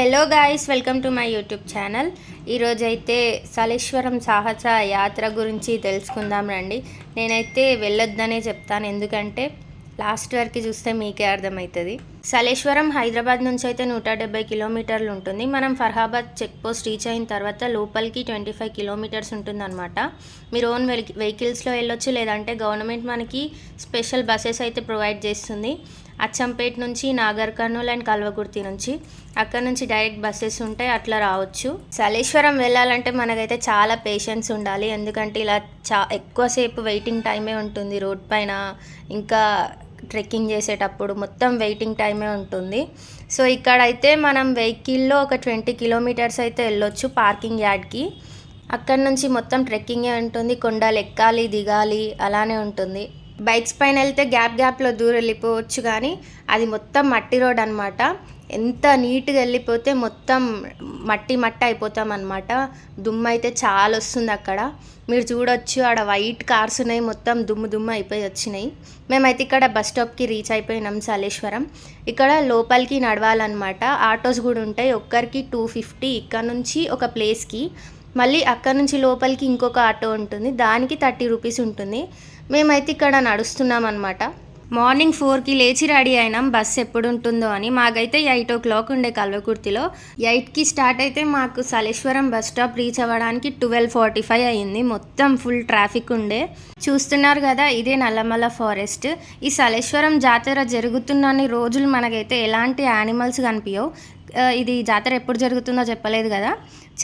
Hello guys, welcome to my YouTube channel. ఈరోజైతే సలేశ్వరం సాహస యాత్ర గురించి తెలుసుకుందాం రండి. నేనైతే వెళ్ళొద్దనే చెప్తాను, ఎందుకంటే లాస్ట్ వరకు చూస్తే మీకే అర్థమవుతుంది. సలేశ్వరం హైదరాబాద్ నుంచి అయితే 170 కిలోమీటర్లు ఉంటుంది. మనం ఫర్హాబాద్ చెక్ పోస్ట్ రీచ్ అయిన తర్వాత లోపలికి 25 కిలోమీటర్స్ ఉంటుందన్నమాట. మీరు ఓన్ వెహికల్స్లో వెళ్ళొచ్చు, లేదంటే గవర్నమెంట్ మనకి స్పెషల్ బస్సెస్ అయితే ప్రొవైడ్ చేస్తుంది. అచ్చంపేట నుంచి, నాగర్ కర్నూల్ అండ్ కల్వకుర్తి నుంచి, అక్కడ నుంచి డైరెక్ట్ బస్సెస్ ఉంటాయి, అట్లా రావచ్చు. సలేశ్వరం వెళ్ళాలంటే మనకైతే చాలా పేషెన్స్ ఉండాలి, ఎందుకంటే ఇలా ఎక్కువసేపు వెయిటింగ్ టైమే ఉంటుంది రోడ్ పైన. ఇంకా ట్రెక్కింగ్ చేసేటప్పుడు మొత్తం వెయిటింగ్ టైమే ఉంటుంది. సో ఇక్కడైతే మనం వెహికల్లో ఒక 20 కిలోమీటర్స్ అయితే వెళ్ళొచ్చు పార్కింగ్ యార్డ్కి. అక్కడ నుంచి మొత్తం ట్రెక్కింగే ఉంటుంది, కొండలు ఎక్కాలి దిగాలి అలానే ఉంటుంది. బైక్స్ పైన వెళ్తే గ్యాప్లో దూరం వెళ్ళిపోవచ్చు, కానీ అది మొత్తం మట్టి రోడ్ అనమాట. ఎంత నీట్గా వెళ్ళిపోతే మొత్తం మట్టి అయిపోతాం అనమాట. దుమ్ము అయితే చాలా వస్తుంది అక్కడ, మీరు చూడొచ్చు. ఆడ వైట్ కార్స్ ఉన్నాయి, మొత్తం దుమ్ము అయిపోయి వచ్చినాయి. మేమైతే ఇక్కడ బస్ స్టాప్కి రీచ్ అయిపోయినాం సలేశ్వరం. ఇక్కడ లోపలికి నడవాలన్నమాట. ఆటోస్ కూడా ఉంటాయి, ఒక్కరికి 250 ఇక్కడ నుంచి ఒక ప్లేస్కి. మళ్ళీ అక్కడ నుంచి లోపలికి ఇంకొక ఆటో ఉంటుంది, దానికి 30 రూపీస్ ఉంటుంది. మేమైతే ఇక్కడ నడుస్తున్నాం అనమాట. మార్నింగ్ 4కి లేచి రెడీ అయినాం బస్ ఎప్పుడు ఉంటుందో అని. మాకైతే 8 o'clock ఉండే కల్వకుర్తిలో. 8కి స్టార్ట్ అయితే మాకు సలేశ్వరం బస్ స్టాప్ రీచ్ అవ్వడానికి 12:45 అయ్యింది. మొత్తం ఫుల్ ట్రాఫిక్ ఉండే. చూస్తున్నారు కదా, ఇదే నల్లమల ఫారెస్ట్. ఈ సలేశ్వరం జాతర జరుగుతున్నన్ని రోజులు మనకైతే ఎలాంటి యానిమల్స్ కనిపించవు. ఇది జాతర ఎప్పుడు జరుగుతుందో చెప్పలేదు కదా.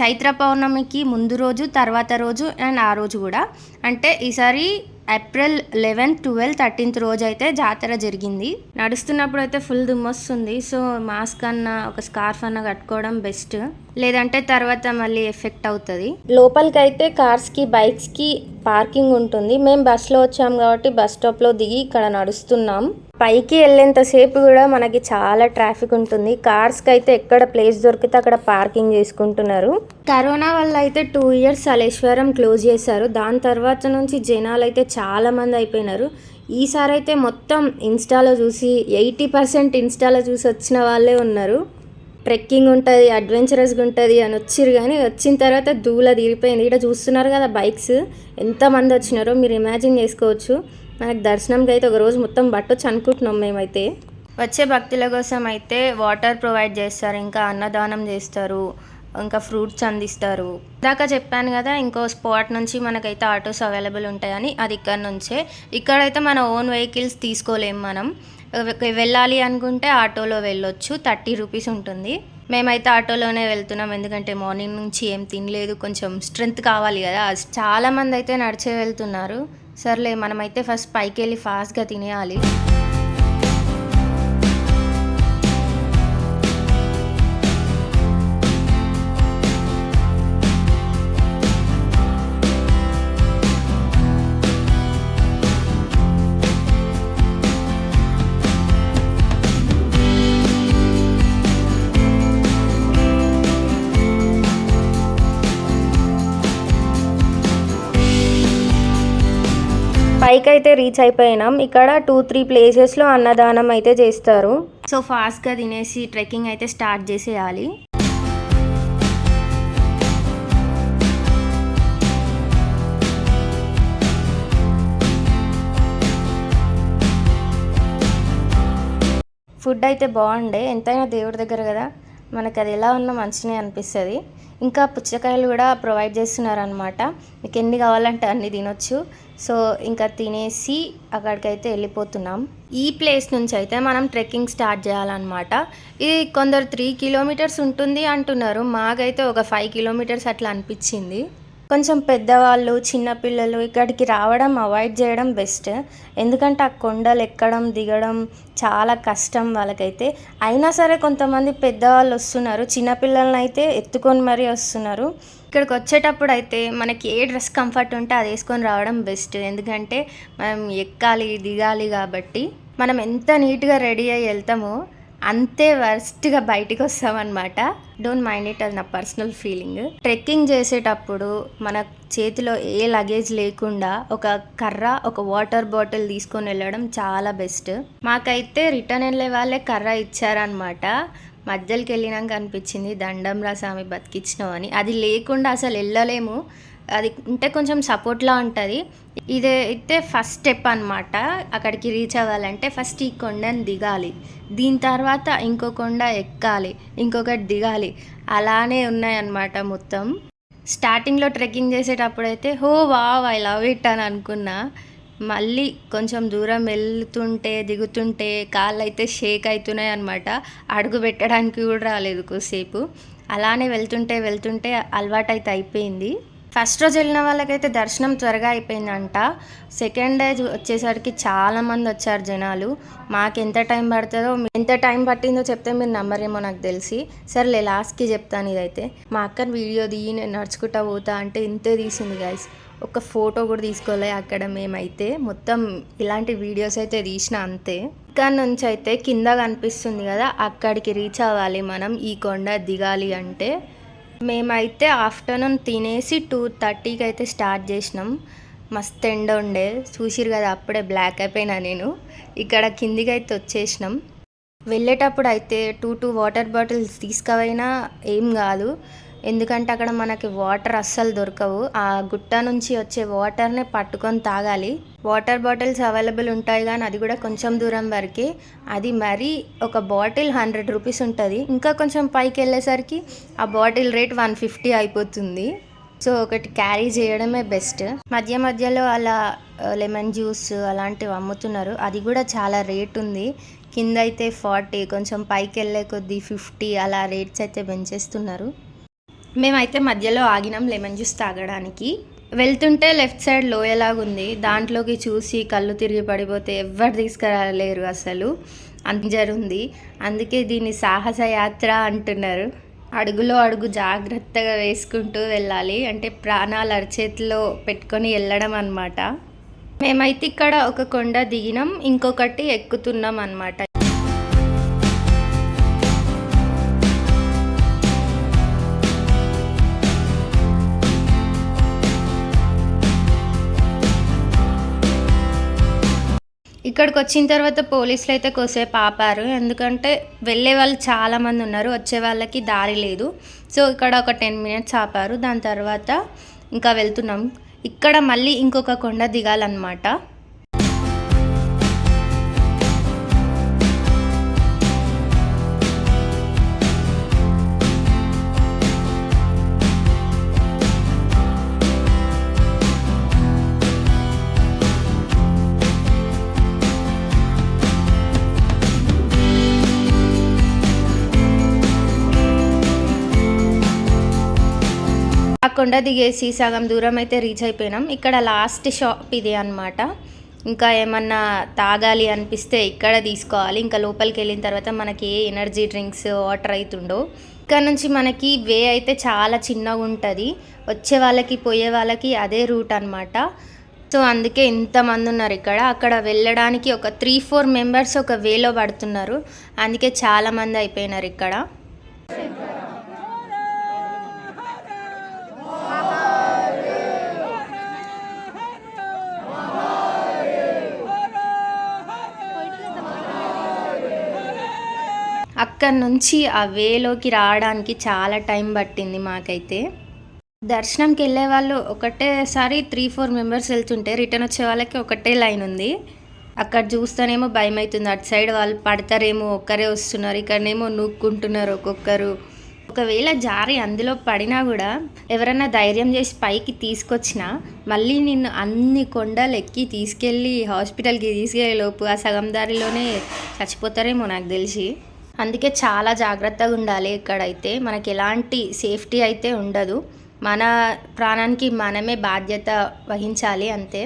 చైత్ర పౌర్ణమికి ముందు రోజు, తర్వాత రోజు అండ్ ఆ రోజు కూడా. అంటే ఈసారి ఏప్రిల్ 11, 12, 13th రోజు అయితే జాతర జరిగింది. నడుస్తున్నప్పుడు అయితే ఫుల్ దుమ్మొస్తుంది. సో మాస్క్ అన్న ఒక స్కార్ఫ్ అన్న కట్టుకోవడం బెస్ట్, లేదంటే తర్వాత మళ్ళీ ఎఫెక్ట్ అవుతుంది. లోపలికి అయితే కార్స్కి బైక్స్కి పార్కింగ్ ఉంటుంది. మేము బస్లో వచ్చాం కాబట్టి బస్ స్టాప్లో దిగి ఇక్కడ నడుస్తున్నాం. పైకి వెళ్ళేంతసేపు కూడా మనకి చాలా ట్రాఫిక్ ఉంటుంది. కార్స్కి అయితే ఎక్కడ ప్లేస్ దొరికితే అక్కడ పార్కింగ్ చేసుకుంటున్నారు. కరోనా వల్ల అయితే 2 years సలేశ్వరం క్లోజ్ చేశారు. దాని తర్వాత నుంచి జనాలు అయితే చాలా మంది అయిపోయినారు. ఈసారి అయితే మొత్తం ఇన్స్టాలో చూసి 80% ఇన్స్టాలో చూసి వచ్చిన వాళ్ళే ఉన్నారు. ట్రెక్కింగ్ ఉంటుంది, అడ్వెంచరస్గా ఉంటుంది అని వచ్చిరు, కానీ వచ్చిన తర్వాత ధూళ తీరిపోయింది. ఇక్కడ చూస్తున్నారు కదా బైక్స్ ఎంతమంది వచ్చినారో మీరు ఇమాజిన్ చేసుకోవచ్చు. మనకు దర్శనంకి అయితే ఒక రోజు మొత్తం పట్టొచ్చు అనుకుంటున్నాం మేమైతే. వచ్చే భక్తుల కోసం అయితే వాటర్ ప్రొవైడ్ చేస్తారు, ఇంకా అన్నదానం చేస్తారు, ఇంకా ఫ్రూట్స్ అందిస్తారు. ఇందాక చెప్పాను కదా, ఇంకో స్పాట్ నుంచి మనకైతే ఆటోస్ అవైలబుల్ ఉంటాయని, అది ఇక్కడ నుంచే. ఇక్కడైతే మన ఓన్ వెహికల్స్ తీసుకోలేము. మనం వెళ్ళాలి అనుకుంటే ఆటోలో వెళ్ళొచ్చు, 30 రూపీస్ ఉంటుంది. మేమైతే ఆటోలోనే వెళ్తున్నాం, ఎందుకంటే మార్నింగ్ నుంచి ఏం తినలేదు, కొంచెం స్ట్రెంగ్త్ కావాలి కదా. చాలామంది అయితే నడిచే వెళ్తున్నారు. సర్లే, మనమైతే ఫస్ట్ పైకి వెళ్ళి ఫాస్ట్గా తినేయాలి. పైకి అయితే రీచ్ అయిపోయినాం. ఇక్కడ 2-3 ప్లేసెస్లో అన్నదానం అయితే చేస్తారు. సో ఫాస్ట్గా తినేసి ట్రెక్కింగ్ అయితే స్టార్ట్ చేసేయాలి. ఫుడ్ అయితే బాగుండే, ఎంతైనా దేవుడి దగ్గర కదా, మనకు అది ఎలా ఉన్నా మంచిగా అనిపిస్తుంది. ఇంకా పుచ్చకాయలు కూడా ప్రొవైడ్ చేస్తున్నారనమాట. మీకు ఎన్ని కావాలంటే అన్ని తినొచ్చు. సో ఇంకా తినేసి అక్కడికైతే వెళ్ళిపోతున్నాం. ఈ ప్లేస్ నుంచి అయితే మనం ట్రెక్కింగ్ స్టార్ట్ చేయాలన్నమాట. ఇది కొందరు 3 kilometers ఉంటుంది అంటున్నారు, మాకైతే ఒక 5 kilometers అట్లా అనిపించింది. కొంచెం పెద్దవాళ్ళు, చిన్నపిల్లలు ఇక్కడికి రావడం అవాయిడ్ చేయడం బెస్ట్, ఎందుకంటే ఆ కొండలు ఎక్కడం దిగడం చాలా కష్టం వాళ్ళకైతే. అయినా సరే కొంతమంది పెద్దవాళ్ళు వస్తున్నారు, చిన్నపిల్లలని అయితే ఎత్తుకొని మరీ వస్తున్నారు. ఇక్కడికి వచ్చేటప్పుడు అయితే మనకి ఏ డ్రెస్ కంఫర్ట్ ఉంటే అది వేసుకొని రావడం బెస్ట్, ఎందుకంటే మనం ఎక్కాలి దిగాలి కాబట్టి. మనం ఎంత నీట్గా రెడీ అయ్యి వెళ్తామో అంతే వర్స్ట్గా బయటికి వస్తామన్నమాట. డోంట్ మైండ్ ఇట్, అది నా పర్సనల్ ఫీలింగ్. ట్రెక్కింగ్ చేసేటప్పుడు మన చేతిలో ఏ లగేజ్ లేకుండా ఒక కర్ర, ఒక వాటర్ బాటిల్ తీసుకొని వెళ్ళడం చాలా బెస్ట్. మాకైతే రిటర్న్ వెళ్ళే వాళ్ళే కర్ర ఇచ్చారనమాట. మధ్యలోకి వెళ్ళినాక అనిపించింది దండం రా స్వామి బతికించినావు అని. అది లేకుండా అసలు వెళ్ళలేము. అది ఉంటే కొంచెం సపోర్ట్లా ఉంటుంది. ఇదైతే ఫస్ట్ స్టెప్ అనమాట. అక్కడికి రీచ్ అవ్వాలంటే ఫస్ట్ ఈ కొండని దిగాలి, దీని తర్వాత ఇంకో కొండ ఎక్కాలి, ఇంకొకటి దిగాలి, అలానే ఉన్నాయన్నమాట మొత్తం. స్టార్టింగ్లో ట్రెక్కింగ్ చేసేటప్పుడు అయితే వావ్ ఐ లవ్ ఇట్ అని అనుకున్నా. మళ్ళీ కొంచెం దూరం వెళ్తుంటే దిగుతుంటే కాళ్ళు అయితే షేక్ అవుతున్నాయి అనమాట. అడుగు పెట్టడానికి కూడా రాలేదు కొద్దిసేపు. అలానే వెళ్తుంటే అలవాటు అయితే అయిపోయింది. ఫస్ట్ రోజు వెళ్ళిన వాళ్ళకైతే దర్శనం త్వరగా అయిపోయిందంట. సెకండ్ డే వచ్చేసరికి చాలామంది వచ్చారు జనాలు. మాకు ఎంత టైం పట్టిందో చెప్తే మీరు నమ్మరేమో నాకు తెలిసి. సరేలే లాస్ట్కి చెప్తాను. ఇదైతే మా అక్కని వీడియో దిగి నేను నడుచుకుంటా పోతా అంటే ఇంతే తీసింది గైస్. ఒక ఫోటో కూడా తీసుకోలే అక్కడ. మేమైతే మొత్తం ఇలాంటి వీడియోస్ అయితే తీసిన అంతే. ఇక్కడ నుంచి అయితే కింద కనిపిస్తుంది కదా, అక్కడికి రీచ్ అవ్వాలి మనం. ఈ కొండ దిగాలి అంటే మేమైతే ఆఫ్టర్నూన్ తినేసి 2:30కి అయితే స్టార్ట్ చేసినాం. మస్తు ఎండ ఉండే, చూసిరు కదా అప్పుడే బ్లాక్ అయిపోయినా నేను. ఇక్కడ కిందికి అయితే వచ్చేసినాం. వెళ్ళేటప్పుడు అయితే 2 వాటర్ బాటిల్స్ తీసుకుపోయినా ఏం కాదు, ఎందుకంటే అక్కడ మనకి వాటర్ అస్సలు దొరకవు. ఆ గుట్ట నుంచి వచ్చే వాటర్నే పట్టుకొని తాగాలి. వాటర్ బాటిల్స్ అవైలబుల్ ఉంటాయి కానీ అది కూడా కొంచెం దూరం వరకే. అది మరి ఒక బాటిల్ 100 రూపీస్ ఉంటుంది. ఇంకా కొంచెం పైకి వెళ్ళేసరికి ఆ బాటిల్ రేట్ 150 అయిపోతుంది. సో ఒకటి క్యారీ చేయడమే బెస్ట్. మధ్యలో అలా లెమన్ జ్యూస్ అలాంటివి అమ్ముతున్నారు. అది కూడా చాలా రేట్ ఉంది. కింద అయితే 40, కొంచెం పైకి వెళ్ళే కొద్దీ 50 అలా రేట్స్ అయితే పెంచేస్తున్నారు. మేమైతే మధ్యలో ఆగినాం లెమన్ జ్యూస్ తాగడానికి. వెళ్తుంటే లెఫ్ట్ సైడ్ లోయలాగుంది, దాంట్లోకి చూసి కళ్ళు తిరిగి పడిపోతే ఎవ్వరు తీసుకురాలేరు అసలు, అంజరుంది. అందుకే దీన్ని సాహస యాత్ర అంటున్నారు. అడుగులో అడుగు జాగ్రత్తగా వేసుకుంటూ వెళ్ళాలి, అంటే ప్రాణాలు అరచేతిలో పెట్టుకొని వెళ్ళడం అన్నమాట. మేమైతే ఇక్కడ ఒక కొండ దిగినాం, ఇంకొకటి ఎక్కుతున్నాం అన్నమాట. ఇక్కడికి వచ్చిన తర్వాత పోలీసులు అయితే కొద్దిసేపు ఆపారు, ఎందుకంటే వెళ్ళే వాళ్ళు చాలామంది ఉన్నారు, వచ్చే వాళ్ళకి దారి లేదు. సో ఇక్కడ ఒక 10 మినిట్స్ ఆపారు. దాని తర్వాత ఇంకా వెళ్తున్నాం. ఇక్కడ మళ్ళీ ఇంకొక కొండ దిగాలన్నమాట. ఆ కొండ దిగేసి సగం దూరం అయితే రీచ్ అయిపోయినాం. ఇక్కడ లాస్ట్ షాప్ ఇది అనమాట. ఇంకా ఏమన్నా తాగాలి అనిపిస్తే ఇక్కడ తీసుకోవాలి. ఇంకా లోపలికి వెళ్ళిన తర్వాత మనకి ఏ ఎనర్జీ డ్రింక్స్ వాటర్ అవుతుండో. ఇక్కడ నుంచి మనకి వే అయితే చాలా చిన్నగా ఉంటుంది. వచ్చే వాళ్ళకి పోయే వాళ్ళకి అదే రూట్ అనమాట. సో అందుకే ఇంతమంది ఉన్నారు ఇక్కడ. అక్కడ వెళ్ళడానికి ఒక 3-4 మెంబర్స్ ఒక వేలో పడుతున్నారు. అందుకే చాలామంది అయిపోయినారు ఇక్కడ. అక్కడి నుంచి ఆ వేలోకి రావడానికి చాలా టైం పట్టింది మాకైతే. దర్శనంకి వెళ్ళే వాళ్ళు ఒకటేసారి 3-4 మెంబర్స్ వెళ్తుంటే రిటర్న్ వచ్చే వాళ్ళకి ఒకటే లైన్ ఉంది. అక్కడ చూస్తేనేమో భయం అవుతుంది, అటు సైడ్ వాళ్ళు పడతారేమో, ఒక్కరే వస్తున్నారు, ఇక్కడనేమో నూక్కుంటున్నారు ఒక్కొక్కరు. ఒకవేళ జారి అందులో పడినా కూడా ఎవరైనా ధైర్యం చేసి పైకి తీసుకొచ్చినా మళ్ళీ నిన్ను అన్ని కొండలు ఎక్కి తీసుకెళ్ళి హాస్పిటల్కి తీసుకెళ్ళే లోపు ఆ సగం దారిలోనే చచ్చిపోతారేమో నాకు తెలిసి. అందుకే చాలా జాగ్రత్తగా ఉండాలి. ఇక్కడైతే మనకి ఎలాంటి సేఫ్టీ అయితే ఉండదు. మన ప్రాణానికి మనమే బాధ్యత వహించాలి అంతే.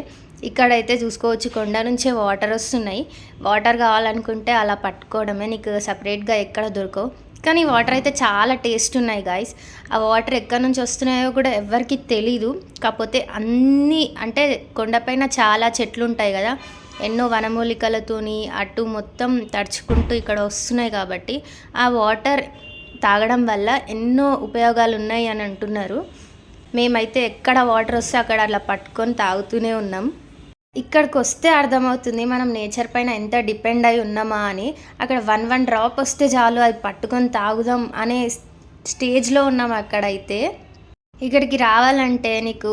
ఇక్కడైతే చూసుకోవచ్చు కొండ నుంచే వాటర్ వస్తున్నాయి. వాటర్ కావాలనుకుంటే అలా పట్టుకోవడమే, నీకు సపరేట్గా ఎక్కడ దొరకవు. కానీ వాటర్ అయితే చాలా టేస్ట్ ఉన్నాయి గాయస్. ఆ వాటర్ ఎక్కడి నుంచి వస్తున్నాయో కూడా ఎవరికి తెలీదు. కాకపోతే అన్నీ అంటే కొండపైన చాలా చెట్లు ఉంటాయి కదా, ఎన్నో వనమూలికలతోని అటు మొత్తం తడుచుకుంటూ ఇక్కడ వస్తున్నాయి కాబట్టి ఆ వాటర్ తాగడం వల్ల ఎన్నో ఉపయోగాలు ఉన్నాయి అని అంటున్నారు. మేమైతే ఎక్కడ వాటర్ వస్తే అక్కడ అట్లా పట్టుకొని తాగుతూనే ఉన్నాం. ఇక్కడికి వస్తే అర్థమవుతుంది మనం నేచర్ పైన ఎంత డిపెండ్ అయి ఉన్నామా అని. అక్కడ వన్ డ్రాప్ వస్తే చాలు అది పట్టుకొని తాగుదాం అనే స్టేజ్లో ఉన్నాం అక్కడైతే. ఇక్కడికి రావాలంటే నీకు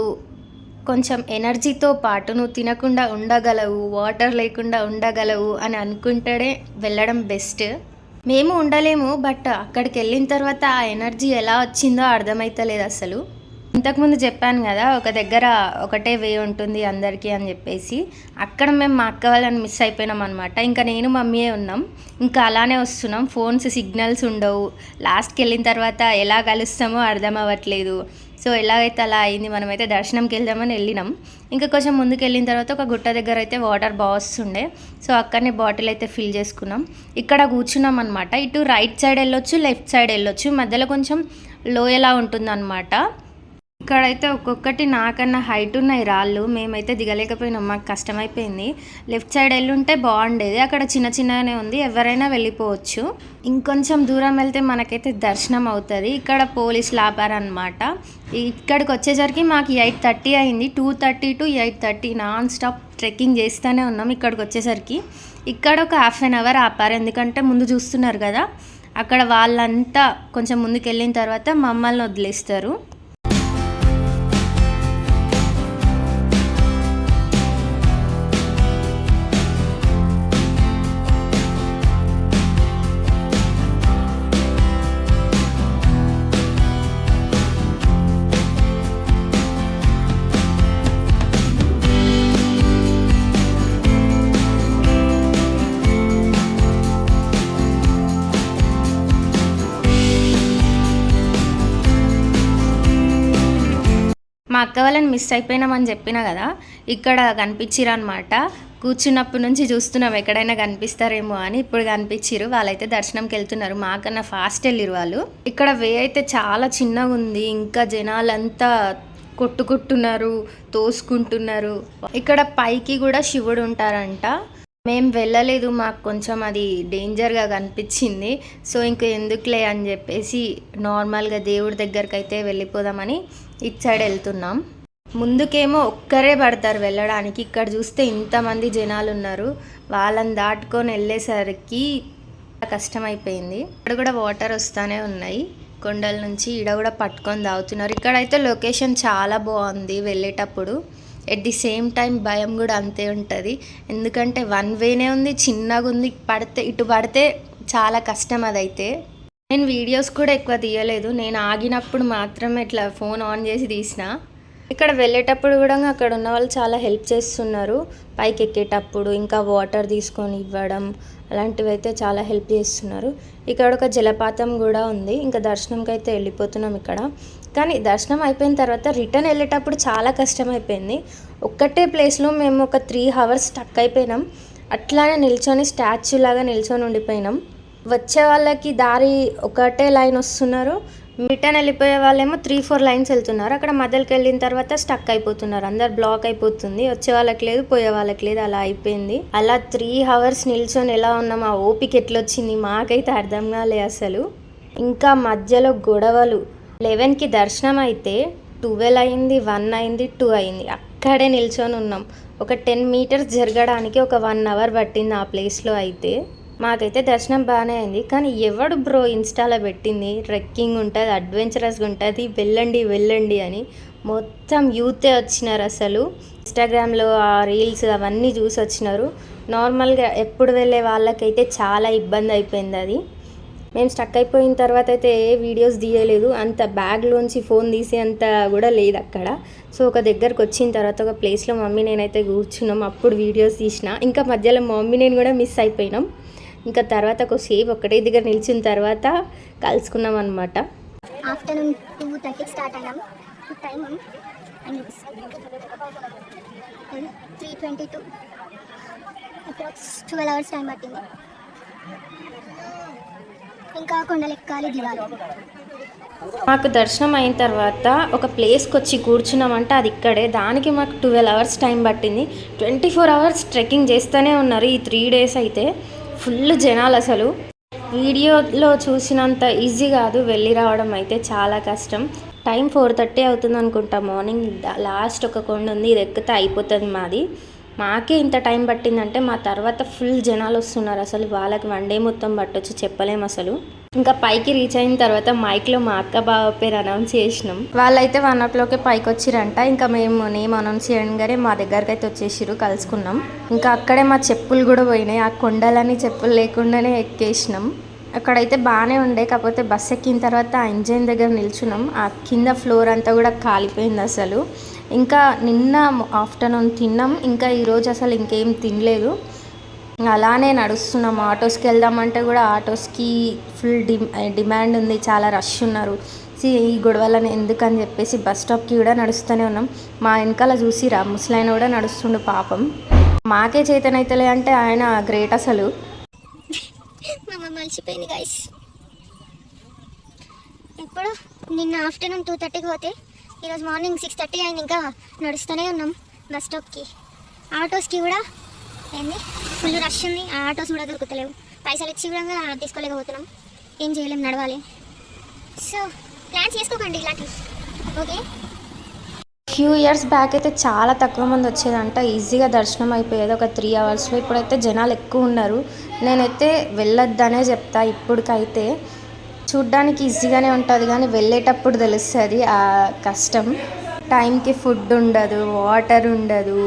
కొంచెం ఎనర్జీతో పాటు నువ్వు తినకుండా ఉండగలవు, వాటర్ లేకుండా ఉండగలవు అని అనుకుంటేనే వెళ్ళడం బెస్ట్. మేము ఉండలేము, బట్ అక్కడికి వెళ్ళిన తర్వాత ఆ ఎనర్జీ ఎలా వచ్చిందో అర్థమవుతలేదు అసలు. ఇంతకుముందు చెప్పాను కదా ఒక దగ్గర ఒకటే వే ఉంటుంది అందరికీ అని చెప్పేసి, అక్కడ మేము మా అక్క వాళ్ళని మిస్ అయిపోయినాం అనమాట. ఇంకా నేను మమ్మీయే ఉన్నాం, ఇంకా అలానే వస్తున్నాం. ఫోన్స్ సిగ్నల్స్ ఉండవు. లాస్ట్కి వెళ్ళిన తర్వాత ఎలా కలుస్తామో అర్థం అవ్వట్లేదు. సో ఎలాగైతే అలా అయింది. మనమైతే దర్శనంకి వెళ్దామని వెళ్ళినాం. ఇంకా కొంచెం ముందుకు వెళ్ళిన తర్వాత ఒక గుట్ట దగ్గర అయితే వాటర్ బాగా వస్తుండే. సో అక్కడనే బాటిల్ అయితే ఫిల్ చేసుకున్నాం. ఇక్కడ కూర్చున్నాం అనమాట. ఇటు రైట్ సైడ్ వెళ్ళొచ్చు, లెఫ్ట్ సైడ్ వెళ్ళొచ్చు. మధ్యలో కొంచెం లోయలా ఉంటుందన్నమాట. ఇక్కడైతే ఒక్కొక్కటి నాకన్నా హైట్ ఉన్నాయి రాళ్ళు. మేమైతే దిగలేకపోయినాం, మాకు కష్టమైపోయింది. లెఫ్ట్ సైడ్ వెళ్ళుంటే బాగుండేది. అక్కడ చిన్న చిన్నగానే ఉంది, ఎవరైనా వెళ్ళిపోవచ్చు. ఇంకొంచెం దూరం వెళ్తే మనకైతే దర్శనం అవుతుంది. ఇక్కడ పోలీసులు ఆపారనమాట. ఇక్కడికి వచ్చేసరికి మాకు 8:30 అయింది. 2:30 to 8:30 నాన్ స్టాప్ ట్రెక్కింగ్ చేస్తూనే ఉన్నాం. ఇక్కడికి వచ్చేసరికి ఇక్కడ ఒక ½ an hour ఆపారు. ఎందుకంటే ముందు చూస్తున్నారు కదా, అక్కడ వాళ్ళంతా కొంచెం ముందుకు వెళ్ళిన తర్వాత మమ్మల్ని వదిలేస్తారు. మా అక్క వాళ్ళని మిస్ అయిపోయినామని చెప్పినా కదా, ఇక్కడ కనిపించిరు అనమాట. కూర్చున్నప్పటి నుంచి చూస్తున్నాం ఎక్కడైనా కనిపిస్తారేమో అని. ఇప్పుడు కనిపించిరు. వాళ్ళైతే దర్శనంకి వెళ్తున్నారు. మాకన్నా ఫాస్ట్ వెళ్ళిరు వాళ్ళు. ఇక్కడ వే అయితే చాలా చిన్నగా ఉంది. ఇంకా జనాలంతా కొట్టుకుంటున్నారు, తోసుకుంటున్నారు. ఇక్కడ పైకి కూడా శివుడు ఉంటారంట. మేము వెళ్ళలేదు, మాకు కొంచెం అది డేంజర్గా కనిపించింది. సో ఇంక ఎందుకులే అని చెప్పేసి నార్మల్గా దేవుడి దగ్గరికి అయితే వెళ్ళిపోదామని ఇటు సైడ్ వెళ్తున్నాం. ముందుకేమో ఒక్కరే పడతారు వెళ్ళడానికి. ఇక్కడ చూస్తే ఇంతమంది జనాలు ఉన్నారు. వాళ్ళని దాటుకొని వెళ్ళేసరికి కష్టమైపోయింది. ఇక్కడ కూడా వాటర్ వస్తూనే ఉన్నాయి కొండల నుంచి. ఈడ కూడా పట్టుకొని తాగుతున్నారు. ఇక్కడైతే లొకేషన్ చాలా బాగుంది వెళ్ళేటప్పుడు. ఎట్ ది సేమ్ టైం భయం కూడా అంతే ఉంటుంది. ఎందుకంటే వన్ వేనే ఉంది, చిన్నగా ఉంది. ఇటు పడితే చాలా కష్టం అదైతే. నేను వీడియోస్ కూడా ఎక్కువ తీయలేదు. నేను ఆగినప్పుడు మాత్రమే ఇట్లా ఫోన్ ఆన్ చేసి తీసిన. ఇక్కడ వెళ్ళేటప్పుడు కూడా అక్కడ ఉన్న వాళ్ళు చాలా హెల్ప్ చేస్తున్నారు. పైకి ఎక్కేటప్పుడు ఇంకా వాటర్ తీసుకొని ఇవ్వడం అలాంటివి అయితే చాలా హెల్ప్ చేస్తున్నారు. ఇక్కడ ఒక జలపాతం కూడా ఉంది. ఇంకా దర్శనంకి అయితే వెళ్ళిపోతున్నాం ఇక్కడ. కానీ దర్శనం అయిపోయిన తర్వాత రిటర్న్ వెళ్ళేటప్పుడు చాలా కష్టం అయిపోయింది. ఒక్కటే ప్లేస్లో మేము ఒక 3 hours స్టక్ అయిపోయినాం. అట్లానే నిల్చొని స్టాచ్యూ లాగా నిల్చొని ఉండిపోయినాం. వచ్చే వాళ్ళకి దారి ఒకటే లైన్ వస్తున్నారు, రిటర్న్ వెళ్ళిపోయే వాళ్ళేమో 3-4 lines వెళ్తున్నారు. అక్కడ మధ్యలోకి వెళ్ళిన తర్వాత స్టక్ అయిపోతున్నారు. అందరు బ్లాక్ అయిపోతుంది. వచ్చే వాళ్ళకి లేదు, పోయే వాళ్ళకి లేదు, అలా అయిపోయింది. అలా 3 hours నిల్చొని ఎలా ఉన్నాం, ఆ ఓపిక ఎట్లొచ్చింది మాకైతే అర్థం కాలే అసలు. ఇంకా మధ్యలో గొడవలు. 11కి దర్శనం అయితే 12 అయింది, 1 అయింది, 2 అయింది. అక్కడే నిల్చొని ఉన్నాం. ఒక 10 meters జరగడానికి ఒక 1 hour పట్టింది ఆ ప్లేస్లో అయితే. మాకైతే దర్శనం బాగానే అయింది. కానీ ఎవడు బ్రో ఇన్స్టాలో పెట్టింది ట్రెక్కింగ్ ఉంటుంది, అడ్వెంచరస్గా ఉంటుంది, వెళ్ళండి వెళ్ళండి అని. మొత్తం యూతే వచ్చినారు అసలు. ఇన్స్టాగ్రామ్లో ఆ రీల్స్ అవన్నీ చూసి వచ్చినారు. నార్మల్గా ఎప్పుడు వెళ్ళే వాళ్ళకైతే చాలా ఇబ్బంది అయిపోయింది అది. మేము స్టక్ అయిపోయిన తర్వాత అయితే ఏ వీడియోస్ తీయలేదు. అంత బ్యాగ్లోంచి ఫోన్ తీసే అంత కూడా లేదు అక్కడ. సో ఒక దగ్గరకు వచ్చిన తర్వాత ఒక ప్లేస్లో మమ్మీ నేనైతే కూర్చున్నాం. అప్పుడు వీడియోస్ తీసిన. ఇంకా మధ్యలో మమ్మీ నేను కూడా మిస్ అయిపోయినాం. ఇంకా తర్వాత ఒకసేపు ఒకటే దగ్గర నిలిచిన తర్వాత కలుసుకున్నాం అనమాట. ఆఫ్టర్నూన్ 2:30 స్టార్ట్ అయినాం. టైం 3:22, అప్రాక్స్ 12 hours టైం పట్టింది. ఇంకా కొండలెక్కాలి దిగాలి. మాకు దర్శనం అయిన తర్వాత ఒక ప్లేస్కి వచ్చి కూర్చున్నామంటే అది ఇక్కడే. దానికి మాకు 12 అవర్స్ టైం పట్టింది. 24 అవర్స్ ట్రెక్కింగ్ చేస్తూనే ఉన్నారు ఈ 3 డేస్ అయితే. ఫుల్ జనాలు అసలు. వీడియోలో చూసినంత ఈజీ కాదు వెళ్ళి రావడం అయితే, చాలా కష్టం. టైం 4:30 అవుతుంది అనుకుంటా మార్నింగ్. లాస్ట్ ఒక కొండ ఉంది, ఇది ఎక్కితే అయిపోతుంది మాది. మాకే ఇంత టైం పట్టిందంటే మా తర్వాత ఫుల్ జనాలు వస్తున్నారు అసలు. వాళ్ళకి 1 డే మొత్తం పట్టొచ్చు, చెప్పలేము అసలు. ఇంకా పైకి రీచ్ అయిన తర్వాత మైక్లో మా అక్క బావ పేరు అనౌన్స్ చేసినాం. వాళ్ళైతే 1 o'clockకే పైకి వచ్చిరంట. ఇంకా మేము నేమ్ అనౌన్స్ చేయగానే మా దగ్గరికి అయితే వచ్చేసిరు, కలుసుకున్నాం. ఇంకా అక్కడే మా చెప్పులు కూడా పోయినాయి. ఆ కొండలని చెప్పులు లేకుండానే ఎక్కేసినాం. అక్కడైతే బాగానే ఉండే, కాకపోతే బస్ ఎక్కిన తర్వాత ఆ ఇంజన్ దగ్గర నిల్చున్నాం. ఆ కింద ఫ్లోర్ అంతా కూడా కాలిపోయింది అసలు. ఇంకా నిన్న ఆఫ్టర్నూన్ తిన్నాం, ఇంకా ఈరోజు అసలు ఇంకేం తినలేదు. అలానే నడుస్తున్నాం. ఆటోస్కి వెళ్దామంటే కూడా ఆటోస్కి ఫుల్ డిమాండ్ ఉంది, చాలా రష్ ఉన్నారు. ఈ గొడవలని ఎందుకని చెప్పేసి బస్ స్టాప్కి కూడా నడుస్తూనే ఉన్నాం. మా వెనకాల చూసిరా ముసలాయన కూడా నడుస్తుండు పాపం. మాకే చేతనైతలే అంటే ఆయన గ్రేట్ అసలు. మా అమ్మ మలిచిపోయింది గైస్. ఇప్పుడు నిన్న ఆఫ్టర్నూన్ 2:30కి పోతే ఈరోజు మార్నింగ్ 6:30 అయింది. ఇంకా నడుస్తూనే ఉన్నాం బస్ స్టాప్కి. ఆటోస్కి కూడా ఏంది ఫుల్ రష్ ఉంది. ఆ ఆటోస్ కూడా దొరుకుతలేవు. పైసలు ఇచ్చి కూడా తీసుకోలేకపోతున్నాం. ఏం చేయలేం, నడవాలి. సో ప్లాన్స్ చేసుకోకండి ఇలాంటివి, ఓకే? ఫ్యూ ఇయర్స్ బ్యాక్ అయితే చాలా తక్కువ మంది వచ్చేదంట, ఈజీగా దర్శనం అయిపోయేది ఒక 3 అవర్స్లో. ఇప్పుడైతే జనాలు ఎక్కువ ఉన్నారు. నేనైతే వెళ్ళొద్దనే చెప్తా. ఇప్పటికైతే చూడ్డానికి ఈజీగానే ఉంటుంది కానీ వెళ్ళేటప్పుడు తెలుస్తుంది ఆ కష్టం. టైంకి ఫుడ్ ఉండదు, వాటర్ ఉండదు,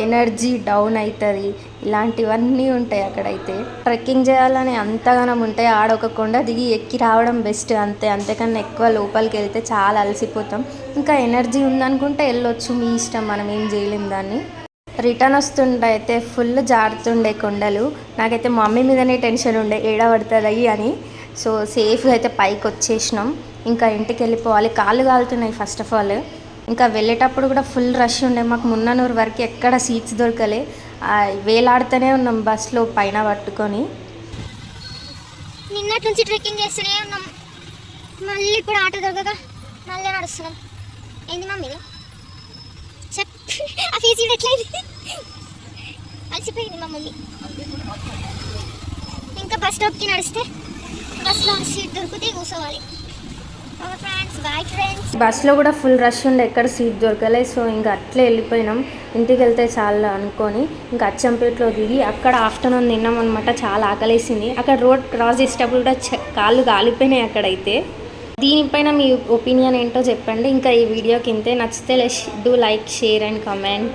ఎనర్జీ డౌన్ అవుతుంది, ఇలాంటివన్నీ ఉంటాయి అక్కడైతే. ట్రెక్కింగ్ చేయాలని అంతగానం ఉంటాయి. ఆడొక కొండ దిగి ఎక్కి రావడం బెస్ట్ అంతే. అంతకన్నా ఎక్కువ లోపలికి వెళ్తే చాలా అలసిపోతాం. ఇంకా ఎనర్జీ ఉందనుకుంటే వెళ్ళొచ్చు, మీ ఇష్టం, మనం ఏం చేయలేం దాన్ని. రిటర్న్ వస్తుండే అయితే ఫుల్ జారుతుండే కొండలు. నాకైతే మమ్మీ మీదనే టెన్షన్ ఉండే ఏడబడుతుంది అని. సో సేఫ్గా అయితే పైకి వచ్చేసినాం. ఇంకా ఇంటికి వెళ్ళిపోవాలి. కాళ్ళు కాలుతున్నాయి ఫస్ట్ ఆఫ్ ఆల్. ఇంకా వెళ్ళేటప్పుడు కూడా ఫుల్ రష్ ఉండే. మాకు మున్ననూరు వరకు ఎక్కడ సీట్స్ దొరకలే. వేలాడుతూనే ఉన్నాం బస్లో పైన పట్టుకొని. నిన్నటి నుంచి ట్రెక్కింగ్ చేస్తూనే ఉన్నాం. మళ్ళీ ఇప్పుడు ఆటో దొరకక మళ్ళీ నడుస్తున్నాం. ఏంది మమ్మీ ఇది? చెప్ ఆ ఫీజు ఎట్లయింది? అలసిపోయింది మా మమ్మీ. ఇంకా బస్ స్టాప్కి నడిస్తే బస్లో సీట్ దొరికితే కూర్చోవాలి. బస్లో కూడా ఫుల్ రష్ ఉండే, ఎక్కడ సీట్ దొరకలే. సో ఇంకా అట్లే వెళ్ళిపోయినాం. ఇంటికి వెళ్తే చాలా అనుకొని ఇంకా అచ్చంపేటలో దిగి అక్కడ ఆఫ్టర్నూన్ తిన్నాం అనమాట. చాలా ఆకలేసింది. అక్కడ రోడ్ క్రాస్ చేసేటప్పుడు కూడా కాళ్ళు కాలిపోయినాయి అక్కడైతే. దీనిపైన మీ ఒపీనియన్ ఏంటో చెప్పండి. ఇంకా ఈ వీడియోకి ఇంతే. నచ్చితే do like, share and comment.